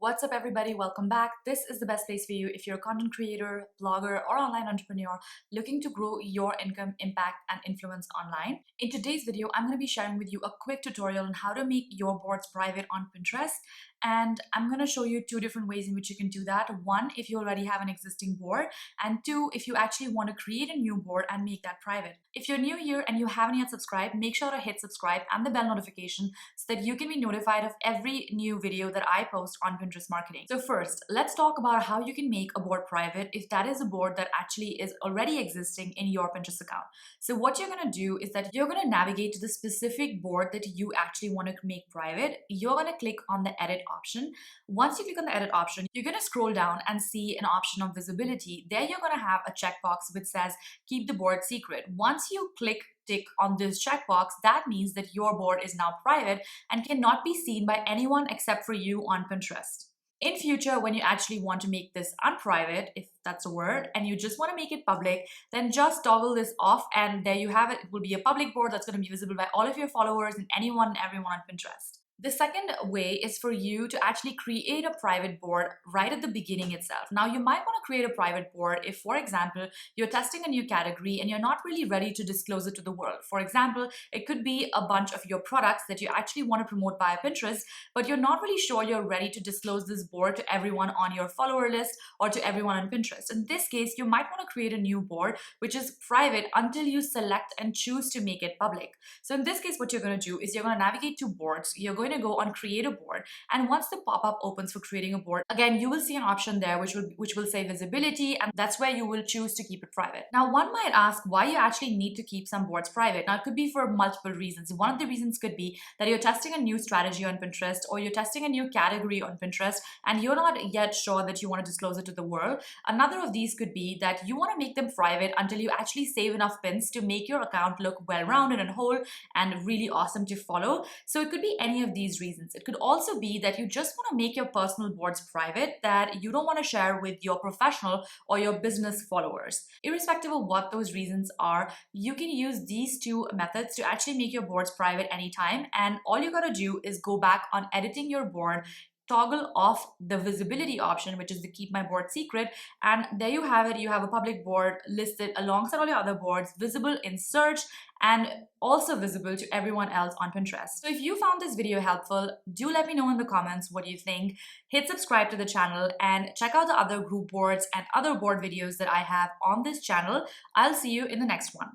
What's up, everybody? Welcome back. This is the best place for you if you're a content creator, blogger, or online entrepreneur looking to grow your income, impact, and influence online. In today's video, I'm going to be sharing with you a quick tutorial on how to make your boards private on Pinterest. And I'm going to show you two different ways in which you can do that. One, if you already have an existing board, and two, if you actually want to create a new board and make that private. If you're new here and you haven't yet subscribed, make sure to hit subscribe and the bell notification so that you can be notified of every new video that I post on Pinterest marketing. So first, let's talk about how you can make a board private if that is a board that actually is already existing in your Pinterest account. So what you're going to do is that you're going to navigate to the specific board that you actually want to make private. You're going to click on the edit option. Once you click on the edit option, you're going to scroll down and see an option of visibility. There you're going to have a checkbox which says keep the board secret. Once you tick on this checkbox, that means that your board is now private and cannot be seen by anyone except for you on Pinterest. In future, when you actually want to make this unprivate, if that's a word, and you just want to make it public, then just toggle this off and there you have it. It will be a public board that's going to be visible by all of your followers and anyone and everyone on Pinterest. The second way is for you to actually create a private board right at the beginning itself. Now, you might want to create a private board if, for example, you're testing a new category and you're not really ready to disclose it to the world. For example, it could be a bunch of your products that you actually want to promote via Pinterest, but you're not really sure you're ready to disclose this board to everyone on your follower list or to everyone on Pinterest. In this case, you might want to create a new board which is private until you select and choose to make it public. So in this case, what you're going to do is you're going to navigate to boards. You're going to go on create a board, and once the pop-up opens for creating a board, again you will see an option there which will say visibility, and that's where you will choose to keep it private. Now, one might ask why you actually need to keep some boards private. Now, it could be for multiple reasons. One of the reasons could be that you're testing a new strategy on Pinterest, or you're testing a new category on Pinterest and you're not yet sure that you want to disclose it to the world. Another of these could be that you want to make them private until you actually save enough pins to make your account look well-rounded and whole and really awesome to follow. So it could be any of these reasons. It could also be that you just want to make your personal boards private, that you don't want to share with your professional or your business followers. Irrespective of what those reasons are, you can use these two methods to actually make your boards private anytime. And all you got to do is go back on editing your board, toggle off the visibility option, which is the keep my board secret, and there you have it. You have a public board listed alongside all your other boards, visible in search and also visible to everyone else on Pinterest. So if you found this video helpful, do let me know in the comments what you think. Hit subscribe to the channel and check out the other group boards and other board videos that I have on this channel. I'll see you in the next one.